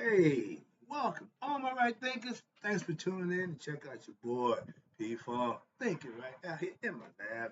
Hey, welcome. All my right thinkers, thanks for tuning in and check out your boy, P4. Thinking right out here in my lab,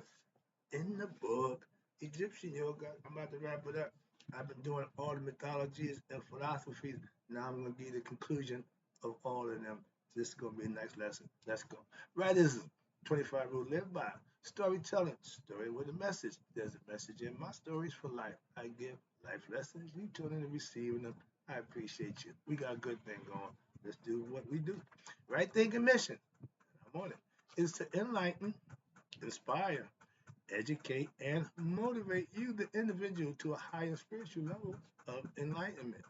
in the book, Egyptian Yoga. I'm about to wrap it up. I've been doing all the mythologies and philosophies. Now I'm going to give you the conclusion of all of them. This is going to be a nice lesson. Let's go. Rightism, 25 rules live by. Storytelling, story with a message. There's a message in my stories for life. I give life lessons. You tune in and receiving them. I appreciate you. We got a good thing going. Let's do what we do. Right thinking mission. I'm on it. Is to enlighten, inspire, educate, and motivate you, the individual, to a higher spiritual level of enlightenment.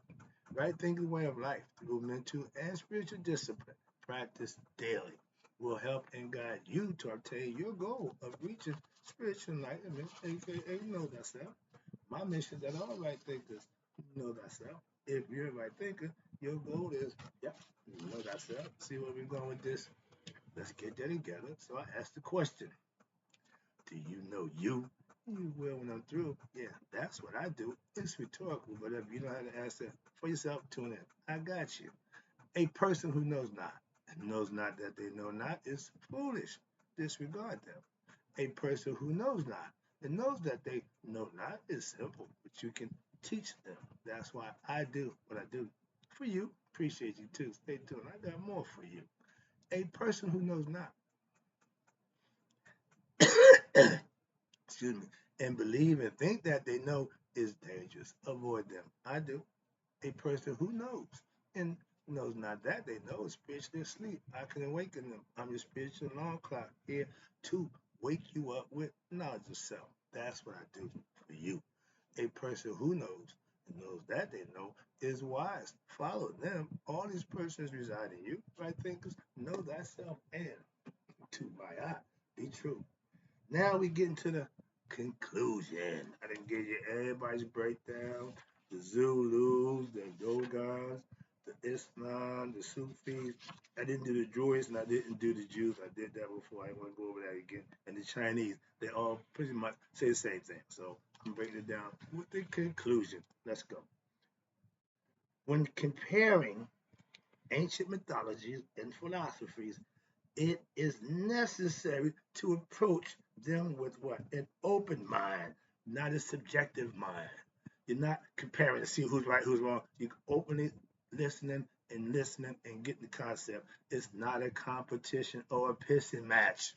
Right thinking way of life through mental and spiritual discipline, practice daily, will help and guide you to obtain your goal of reaching spiritual enlightenment, aka know thyself. My mission is that all right thinkers know thyself. If you're a right thinker, your goal is, yep, know thyself. See where we're going with this? Let's get that together. So I asked the question, do you know you? You will when I'm through. Yeah, that's what I do. It's rhetorical, but if you know how to answer for yourself, tune in. I got you. A person who knows not and knows not that they know not is foolish. Disregard them. A person who knows not and knows that they know not is simple, but you can teach them. That's why I do what I do. For you, appreciate you too. Stay tuned. I got more for you. A person who knows not, excuse me, and believe and think that they know is dangerous. Avoid them. I do. A person who knows and knows not that they know is spiritually asleep. I can awaken them. I'm your spiritual alarm clock here to wake you up with knowledge of self. That's what I do for you. A person who knows and knows that they know is wise. Follow them. All these persons reside in you. Right thinkers, know thyself and to my eye, be true. Now we get into the conclusion. I didn't give you everybody's breakdown. The Zulus, the Yogans, the Islam, the Sufis. I didn't do the Druids and I didn't do the Jews. I did that before. I want to go over that again. And the Chinese, they all pretty much say the same thing. So I'm breaking it down with the conclusion. Let's go. When comparing ancient mythologies and philosophies, it is necessary to approach them with what? An open mind, not a subjective mind. You're not comparing to see who's right, who's wrong. You're openly listening and getting the concept. It's not a competition or a pissing match.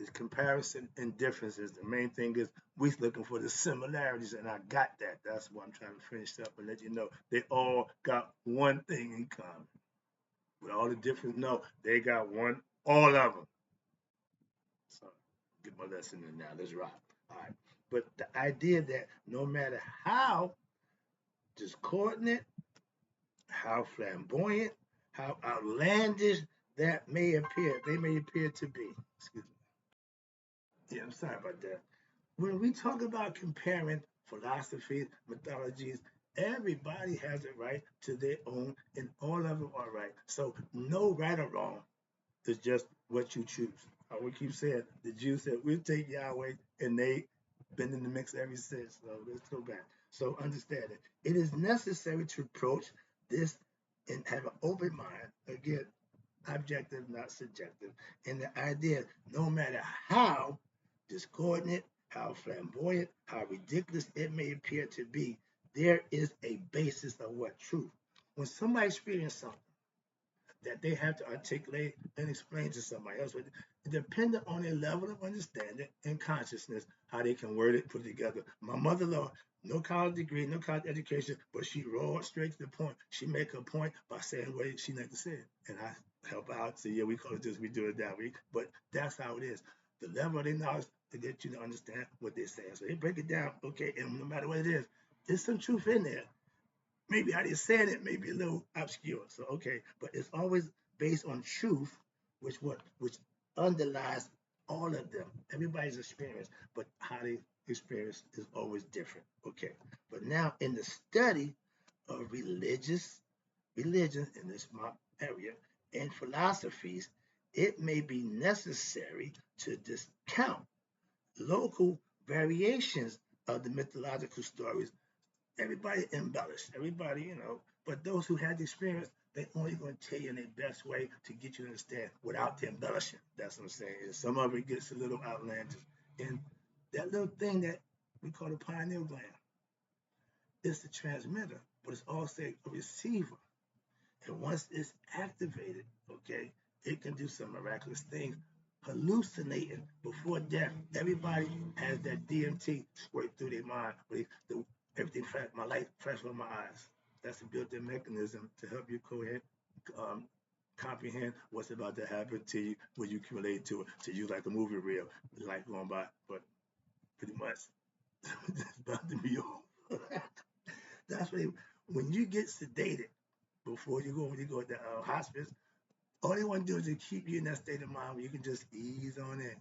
It's comparison and differences. The main thing is we're looking for the similarities, and I got that. That's why I'm trying to finish up and let you know they all got one thing in common. With all the difference, no, they got one, all of them. So get my lesson in now. Let's rock. All right. But the idea that no matter how discordant, how flamboyant, how outlandish that may appear, they may appear to be. Excuse me. Yeah, I'm sorry about that. When we talk about comparing philosophies, mythologies, everybody has a right to their own, and all of them are right. So no right or wrong. It's just what you choose. I would keep saying the Jews said we'll take Yahweh, and they been in the mix ever since. So let's go back. So understand it. It is necessary to approach this and have an open mind. Again, objective, not subjective. And the idea, no matter how discordant, how flamboyant, how ridiculous it may appear to be, there is a basis of what truth. When somebody experiences something that they have to articulate and explain to somebody else. Depending on their level of understanding and consciousness, how they can word it, put it together. My mother-in-law, no college degree, no college education, but she rolled straight to the point. She make her point by saying what she like to say. And I help out, say, yeah, we call it this, we do it that way. But that's how it is. The level of their knowledge to get you to understand what they're saying. So they break it down, okay, and no matter what it is, there's some truth in there. Maybe how they said it may be a little obscure. So okay, but it's always based on truth, which underlies all of them. Everybody's experience, but how they experience is always different. Okay, but now in the study of religion in this area and philosophies, it may be necessary to discount local variations of the mythological stories everybody embellished, everybody, but those who had the experience, they only going to tell you in their best way to get you to understand without the embellishing. That's what I'm saying. And some of it gets a little outlandish. And that little thing that we call the pineal gland is the transmitter, but it's also a receiver. And once it's activated, okay, it can do some miraculous things. Hallucinating before death. Everybody has that DMT squirt through their mind. Everything flash, my light flash on my eyes. That's a built-in mechanism to help you um, comprehend what's about to happen to you when you relate to it. To you like a movie reel, life going by, but pretty much it's about to be over. That's when you get sedated before when you go to the hospice, all they want to do is to keep you in that state of mind where you can just ease on in.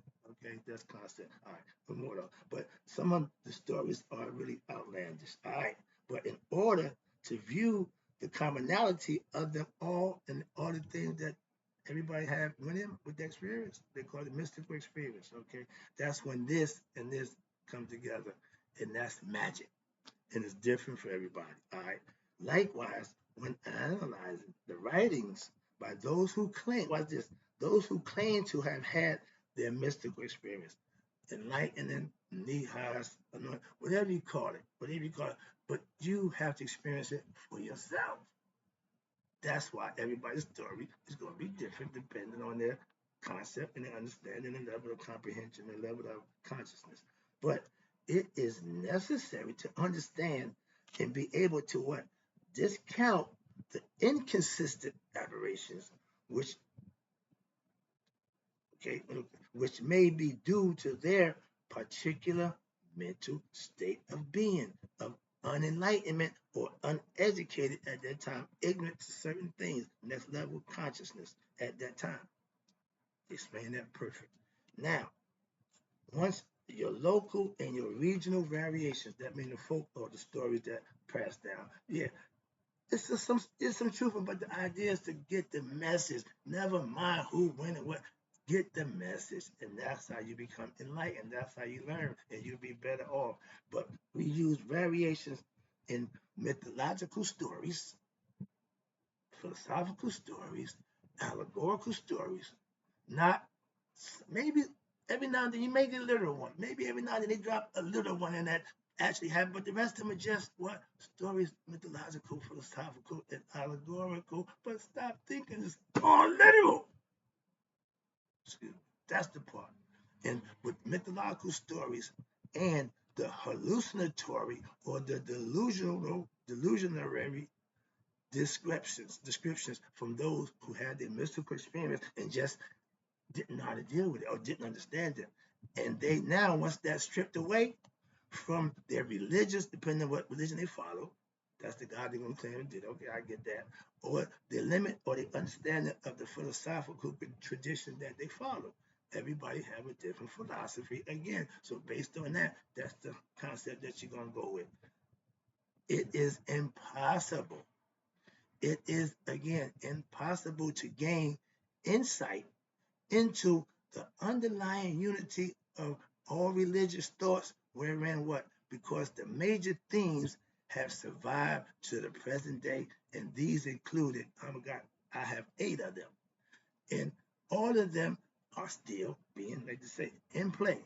Okay, that's constant. All right, no more though. But some of the stories are really outlandish. All right, but in order to view the commonality of them all and all the things that everybody have went in with the experience, they call it mystical experience. Okay, that's when this and this come together, and that's magic, and it's different for everybody. All right. Likewise, when analyzing the writings by those who claim, watch this, those who claim to have had their mystical experience, enlightening, nihas, whatever you call it, but you have to experience it for yourself. That's why everybody's story is going to be different depending on their concept and their understanding and level of comprehension and level of consciousness. But it is necessary to understand and be able to what? Discount the inconsistent aberrations, which okay, which may be due to their particular mental state of being, of unenlightenment or uneducated at that time, ignorant to certain things, next level consciousness at that time. Explain that perfect. Now, once your local and your regional variations, that means the folk or the stories that pass down, yeah, it's some truth, but the idea is to get the message. Never mind who, when, and what. Get the message, and that's how you become enlightened. That's how you learn, and you'll be better off. But we use variations in mythological stories, philosophical stories, allegorical stories. Not maybe every now and then you make a literal one. Maybe every now and then they drop a little one in that actually happened, but the rest of them are just what? Stories, mythological, philosophical, and allegorical. But stop thinking it's all literal. Excuse me. That's the part. And with mythological stories and the hallucinatory or the delusionary descriptions from those who had their mystical experience and just didn't know how to deal with it or didn't understand it. And they now, once that's stripped away from their religious, depending on what religion they follow, that's the God they're going to claim and did. Okay, I get that. Or the limit or the understanding of the philosophical tradition that they follow. Everybody have a different philosophy again. So based on that, that's the concept that you're going to go with. It is impossible. It is, again, impossible to gain insight into the underlying unity of all religious thoughts, wherein what? Because the major themes have survived to the present day, and these included, I have 8 of them, and all of them are still being, like to say, in play.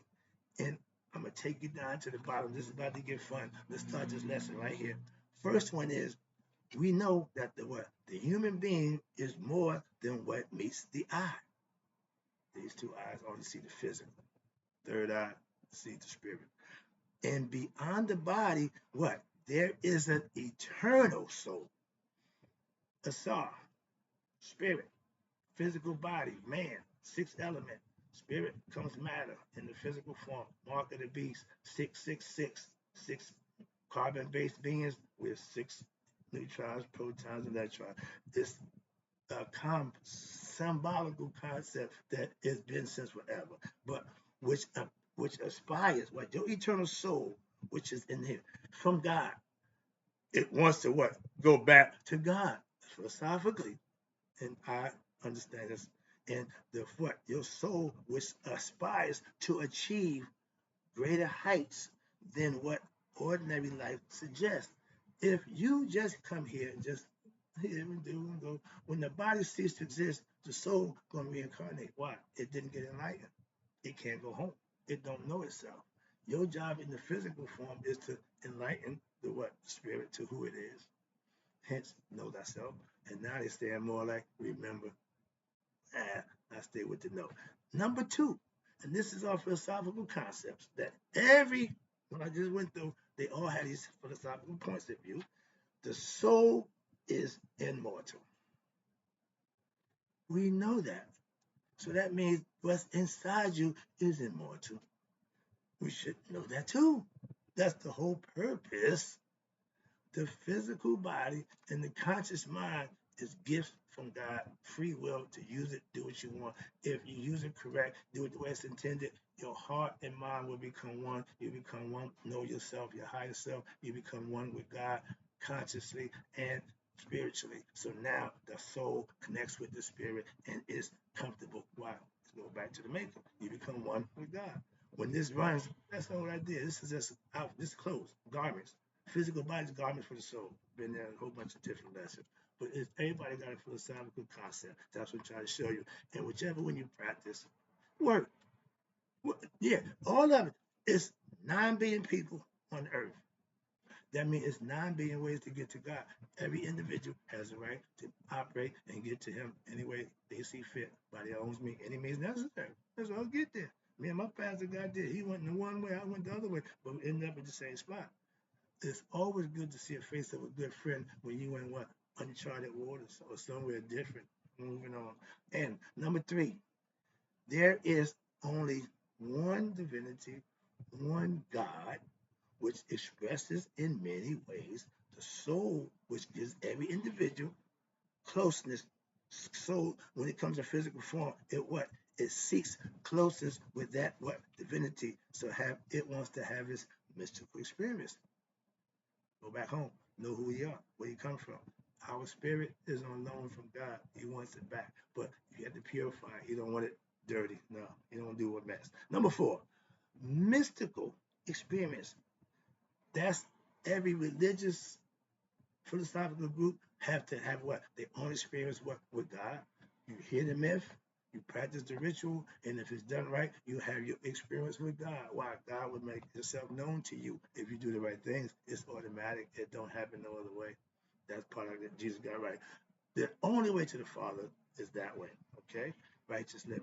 And I'm gonna take you down to the bottom. This is about to get fun. Let's start this lesson right here. First one is we know that the human being is more than what meets the eye. These 2 eyes only see the physical. Third eye sees the spirit. And beyond the body, what? There is an eternal soul. Asar, spirit, physical body, man, 6th element. Spirit comes matter in the physical form. Mark of the beast, 666. 6 carbon-based beings with 6 neutrons, protons, and electrons. This symbolical concept that has been since forever, but which aspires, what your eternal soul, which is in here from God, it wants to what? Go back to God philosophically, and I understand this. And the what? Your soul, which aspires to achieve greater heights than what ordinary life suggests. If you just come here and just here and do and go, when the body ceases to exist, the soul gonna reincarnate. Why? It didn't get enlightened. It can't go home. It don't know itself. Your job in the physical form is to enlighten the what? Spirit to who it is. Hence, know thyself. And now they stand more like remember. I stay with the know. Number two, and this is our philosophical concepts that when I just went through, they all had these philosophical points of view. The soul is immortal. We know that. So that means what's inside you is immortal. We should know that too. That's the whole purpose. The physical body and the conscious mind is gifts from God, free will to use it, do what you want. If you use it correct, do it the way it's intended, your heart and mind will become one. You become one, know yourself, your higher self. You become one with God consciously and spiritually. So now the soul connects with the spirit and is comfortable. Why? Let's go back to the maker. You become one with God. When this runs, that's all I did. This is just out, this is clothes, garments. Physical body's garments for the soul. Been there a whole bunch of different lessons. But everybody got a philosophical concept. That's what I'm trying to show you. And whichever one you practice, work. Yeah, all of it. It's 9 billion people on earth. That means it's 9 billion ways to get to God. Every individual has a right to operate and get to Him any way they see fit by their own means, any means necessary. That's all get there. Me and my pastor got there. He went in one way, I went the other way, but we ended up at the same spot. It's always good to see a face of a good friend when you in what? Uncharted waters or somewhere different. Moving on. And number 3, there is only one divinity, one God, which expresses in many ways the soul, which gives every individual closeness. So when it comes to physical form, it what? It seeks closeness with that what? Divinity. So it wants to have its mystical experience. Go back home. Know who we are, where you come from. Our spirit is on loan from God. He wants it back. But you have to purify it. You don't want it dirty. No, you don't do a mess. Number 4, mystical experience. That's every religious philosophical group have to have what? Their own experience what with God. You hear the myth, you practice the ritual, and if it's done right, you have your experience with God. Why? God would make Himself known to you if you do the right things. It's automatic. It don't happen no other way. That's part of it. Jesus got right. The only way to the Father is that way. Okay? Righteous living.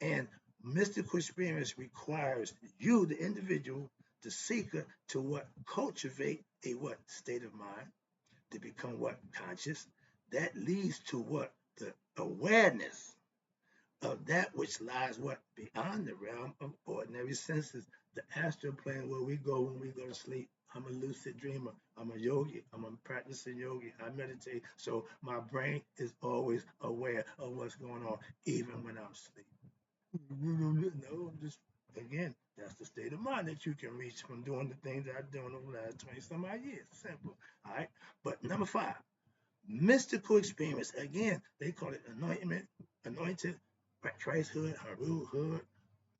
And mystical experience requires you, the individual, the seeker, to what? Cultivate a what? State of mind to become what? Conscious. That leads to what? The awareness of that which lies what? Beyond the realm of ordinary senses. The astral plane where we go when we go to sleep. I'm a lucid dreamer. I'm a yogi. I'm a practicing yogi. I meditate. So my brain is always aware of what's going on, even when I'm asleep. No, I'm just, again, that's the state of mind that you can reach from doing the things that I've done over the last 20 some odd years. Simple. All right. But number 5, mystical experience. Again, they call it anointed, Christhood, Haruhood,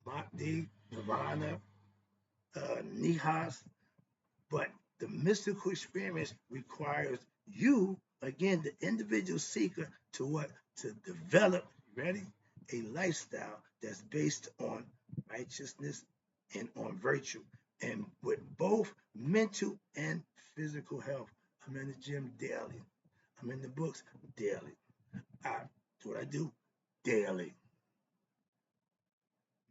Bhakti, Nirvana, Nihas. But the mystical experience requires you, again, the individual seeker, to what? To develop, ready? A lifestyle that's based on righteousness and on virtue, and with both mental and physical health. I'm in the gym daily. I'm in the books daily. I do what I do daily.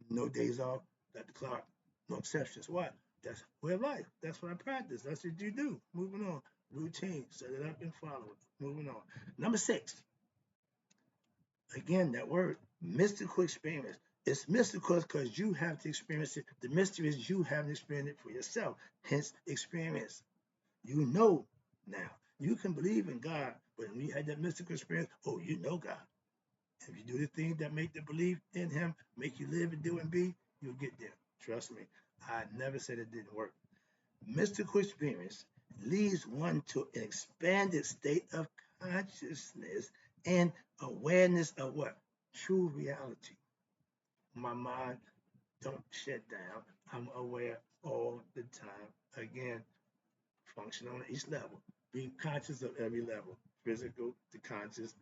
No days off, got the clock, no exceptions. What? That's way of life. That's what I practice. That's what you do. Moving on. Routine. Set it up and follow it. Moving on. Number 6. Again, that word, mystical experience. It's mystical because you have to experience it. The mystery is you haven't experienced it for yourself. Hence, experience. You know now. You can believe in God, but when you had that mystical experience, oh, you know God. If you do the things that make the belief in Him, make you live and do and be, you'll get there. Trust me. I never said it didn't work. Mystical experience leads one to an expanded state of consciousness and awareness of what? True reality. My mind don't shut down. I'm aware all the time. Again, function on each level. Be conscious of every level, physical, the conscious,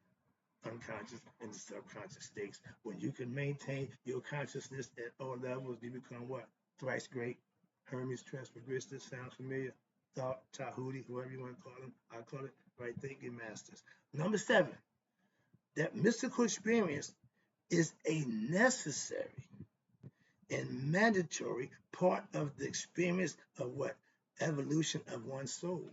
unconscious, and the subconscious states. When you can maintain your consciousness at all levels, you become what? Thrice great. Hermes Trismegistus sounds familiar. Thought, Tahuti, whoever you want to call them. I call it right thinking masters. Number 7, that mystical experience is a necessary and mandatory part of the experience of what? Evolution of one's soul.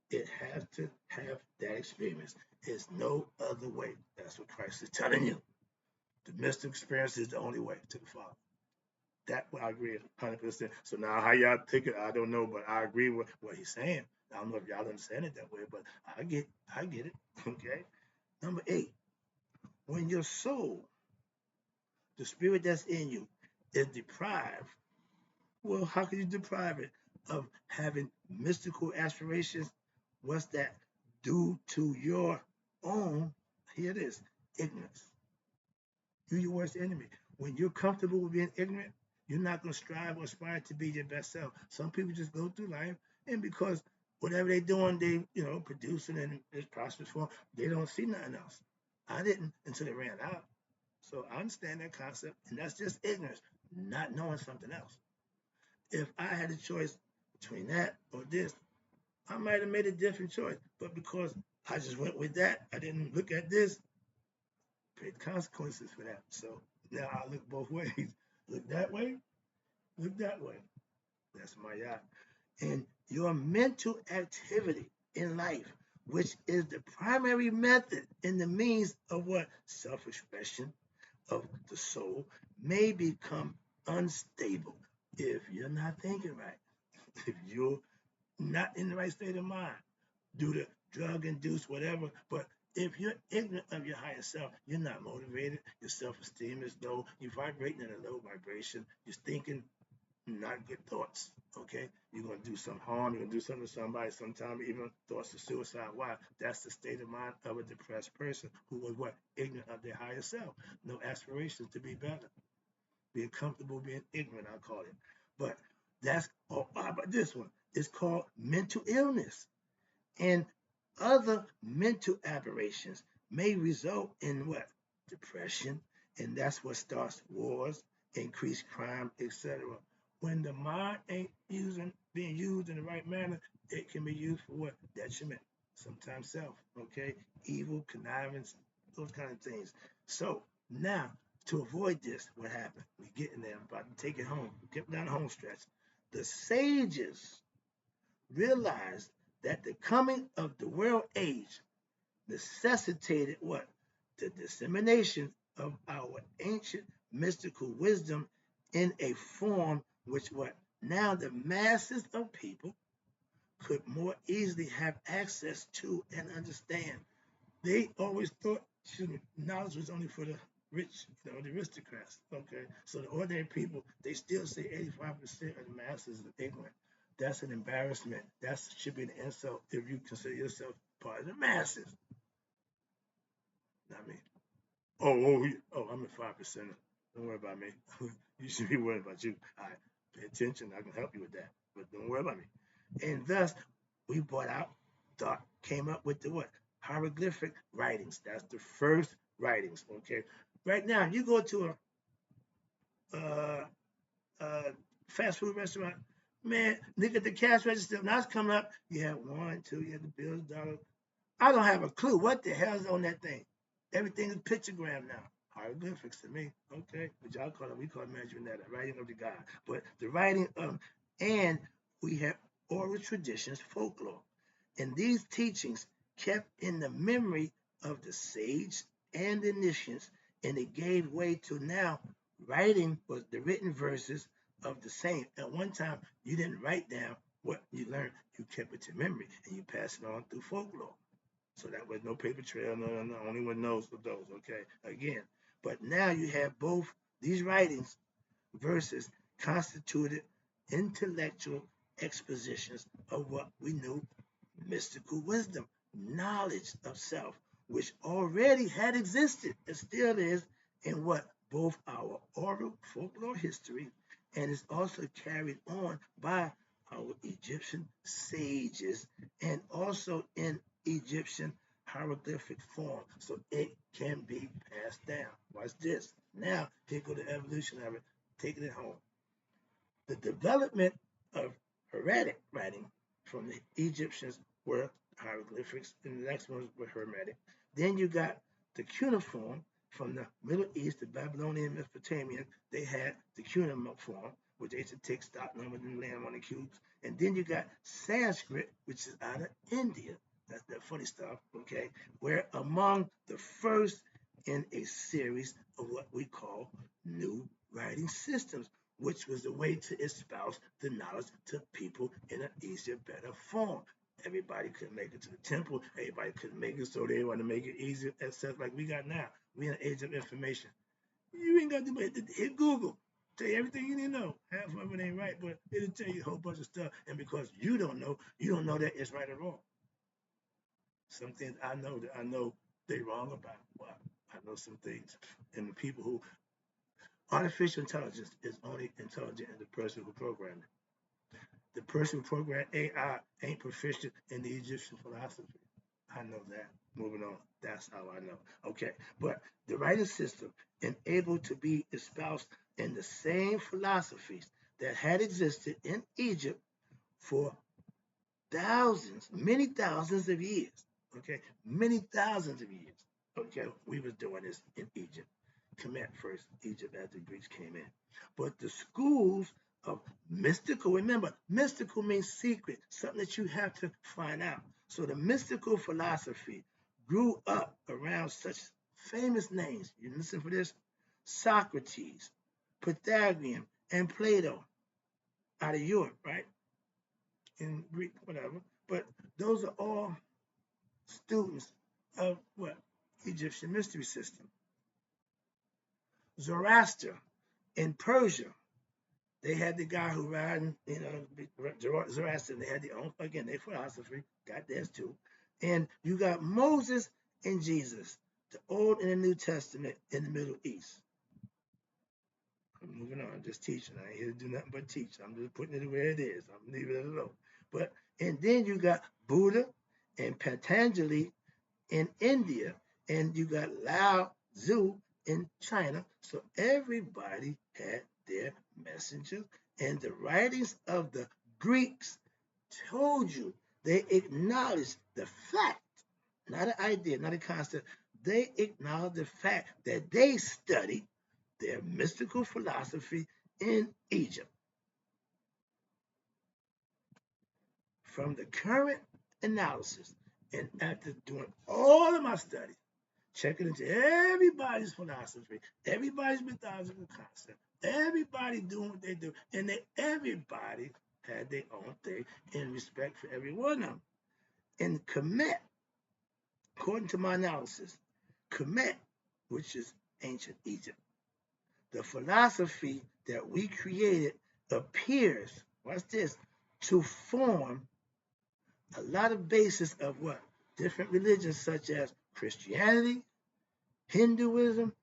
It has to have that experience. There's no other way. That's what Christ is telling you. The mystical experience is the only way to the Father. That I agree 100%. So now how y'all take it, I don't know, but I agree with what he's saying. I don't know if y'all understand it that way, but I get it. Okay. Number 8, when your soul, the spirit that's in you, is deprived, well, how can you deprive it of having mystical aspirations? What's that due to your own, here it is, ignorance? You're your worst enemy. When you're comfortable with being ignorant, you're not going to strive or aspire to be your best self. Some people just go through life, and because whatever they're doing, they, producing and it's prosperous for them, they don't see nothing else. I didn't until it ran out. So I understand that concept, and that's just ignorance, not knowing something else. If I had a choice between that or this, I might have made a different choice. But because I just went with that, I didn't look at this, paid consequences for that. So now I look both ways. Look that way, look that way. That's my yacht. And your mental activity in life, which is the primary method and the means of what? Self-expression of the soul, may become unstable if you're not thinking right. If you're not in the right state of mind due to drug induced whatever. But if you're ignorant of your higher self, you're not motivated, your self-esteem is low, you're vibrating in a low vibration, you're thinking not good thoughts. Okay, you're gonna do some harm, you're gonna do something to somebody, sometimes even thoughts of suicide. Why? That's the state of mind of a depressed person who was what? Ignorant of their higher self. No aspirations to be better. Being comfortable being ignorant, I call it. But that's how about this one? It's called mental illness. And other mental aberrations may result in what? Depression. And that's what starts wars, increased crime, etc. When the mind ain't being used in the right manner, it can be used for what? Detriment. Sometimes self, okay? Evil, connivance, those kind of things. So now, to avoid this, what happened? We getting there. I'm about to take it home. Get down the home stretch. The sages realized that the coming of the world age necessitated what? The dissemination of our ancient mystical wisdom in a form which what? Now the masses of people could more easily have access to and understand. They always thought knowledge was only for the rich, the aristocrats. Okay, so the ordinary people, they still say 85% of the masses are ignorant. That's an embarrassment. That should be an insult if you consider yourself part of the masses. Not me. I'm at 5%. Don't worry about me. You should be worried about you. All right, pay attention. I can help you with that, but don't worry about me. And thus, we brought out, came up with the what? Hieroglyphic writings. That's the first writings. Okay. Right now, you go to a fast food restaurant, man, look at the cash register. Now it's coming up. You have 1, 2, you have the bills, dollar. I don't have a clue what the hell's on that thing. Everything is pictogram now. Hieroglyphics to me. Okay. But y'all call it, we call it measuring that, writing of the God. But the writing of, and we have oral traditions, folklore. And these teachings kept in the memory of the sage and the initiates, and it gave way to now writing was the written verses of the same. At one time, you didn't write down what you learned, you kept it to memory, and you passed it on through folklore. So that was no paper trail, no, only one knows of those, okay? Again, but now you have both these writings, verses, constituted intellectual expositions of what we knew mystical wisdom, knowledge of self, which already had existed and still is in what? Both our oral folklore history and is also carried on by our Egyptian sages, and also in Egyptian hieroglyphic form, so it can be passed down. Watch this. Now, here go the evolution of it, taking it home. The development of hieratic writing from the Egyptians were hieroglyphics, and the next ones were Hermetic. Then you got the cuneiform from the Middle East, the Babylonian, Mesopotamian. They had the cuneiform, which they used to take stock numbers and lay them on the cubes. And then you got Sanskrit, which is out of India. That's that funny stuff, okay? We're among the first in a series of what we call new writing systems, which was the way to espouse the knowledge to people in an easier, better form. Everybody couldn't make it to the temple. Everybody couldn't make it, so they want to make it easier, access like we got now. We in an age of information. You ain't got to hit Google. Tell you everything you need to know. Half of it ain't right, but it'll tell you a whole bunch of stuff. And because you don't know that it's right or wrong. Some things I know they wrong about. Well, I know some things. And the people who artificial intelligence is only intelligent as the person who programmed it. The person who programmed AI ain't proficient in the Egyptian philosophy. I know that. Moving on. That's how I know. Okay. But the writing system enabled to be espoused in the same philosophies that had existed in Egypt for thousands, many thousands of years. Okay. Many thousands of years. Okay. We was doing this in Egypt. Kemet first, Egypt, as the Greeks came in. But the schools of mystical, remember, mystical means secret, something that you have to find out. So the mystical philosophy grew up around such famous names. You listen for this? Socrates, Pythagorean, and Plato out of Europe, right? In Greek, whatever. But those are all students of what? Egyptian mystery system. Zoroaster in Persia, they had the guy who riding, Zoroaster, and they had their own, again, their philosophy, got theirs too. And you got Moses and Jesus, the Old and the New Testament in the Middle East. I'm moving on, just teaching. I ain't here to do nothing but teach. I'm just putting it where it is. I'm leaving it alone. But, and then you got Buddha and Patanjali in India, and you got Lao Tzu in China. So everybody had their messengers, and the writings of the Greeks told you they acknowledged the fact, not an idea, not a concept. They acknowledged the fact that they studied their mystical philosophy in Egypt. From the current analysis, and after doing all of my studies, checking into everybody's philosophy, everybody's mythological concept, everybody doing what they do, and everybody had their own thing in respect for every one of them. In Kemet, according to my analysis, Kemet, which is ancient Egypt, the philosophy that we created appears, watch this, to form a lot of basis of what? Different religions such as Christianity, Hinduism,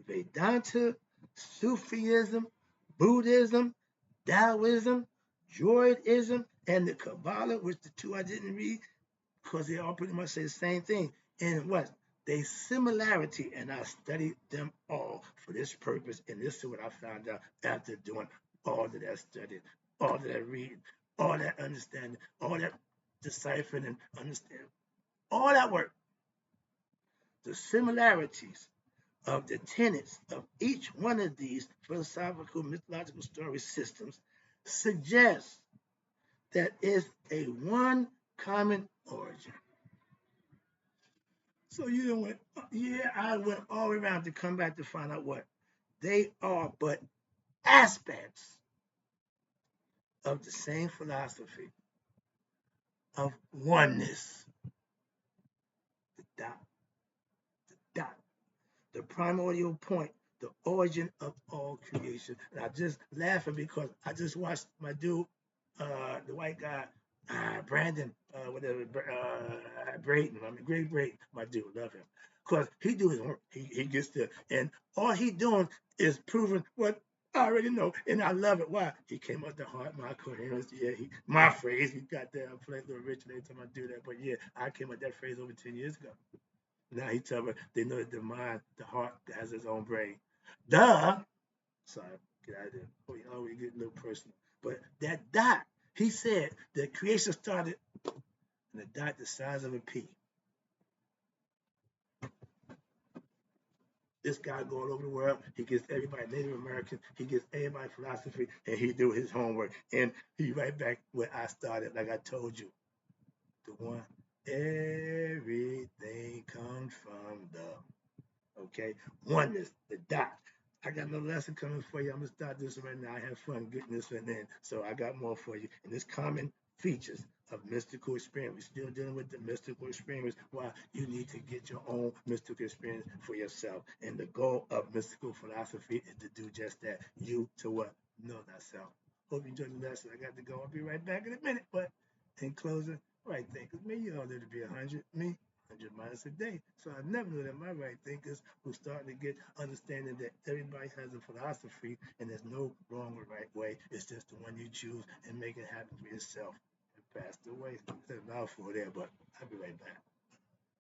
Vedanta, Sufism, Buddhism, Taoism, Druidism, and the Kabbalah, which the two I didn't read because they all pretty much say the same thing. And what? They similarity, and I studied them all for this purpose. And this is what I found out after doing all of that study, all of that reading, all that understanding, all that deciphering and understanding, all that work. The similarities of the tenets of each one of these philosophical mythological story systems suggests that it's a one common origin. So you don't went, yeah, I went all the way around to come back to find out what they are, but aspects of the same philosophy of oneness. The dot, the dot, the primordial point, the origin of all creation. And I just laughing because I just watched my dude, the white guy, Brandon, whatever, Brayton. I mean, Great Brayton, my dude, love him. Because he do his work. He gets there. And all he doing is proving what I already know, and I love it. Why? He came out the heart, my coherence. Yeah, my phrase. He got that. I'm playing a little rich every time I do that. But yeah, I came up with that phrase over 10 years ago. Now he tell me they know that the mind, the heart has its own brain. Duh. Sorry, get out of there. Oh, you always get a little personal. But that dot, he said that creation started in a dot the size of a pea. This guy going over the world, he gets everybody Native American, he gets everybody philosophy, and he do his homework. And he right back where I started, like I told you. The one, everything comes from the, okay? Oneness, the dot. I got no lesson coming for you. I'm gonna start this right now. I have fun getting this one in. So I got more for you. And it's common features of mystical experience. We're still dealing with the mystical experience. Why you need to get your own mystical experience for yourself. And the goal of mystical philosophy is to do just that. You to what? Know thyself. Hope you enjoyed the lesson. I got to go. I'll be right back in a minute. But in closing, right thinkers, me, you don't live to be 100. Me, 100 miles a day. So I never knew that my right thinkers who starting to get understanding that everybody has a philosophy and there's no wrong or right way. It's just the one you choose and make it happen for yourself. And passed away. There's a mouthful there, but I'll be right back.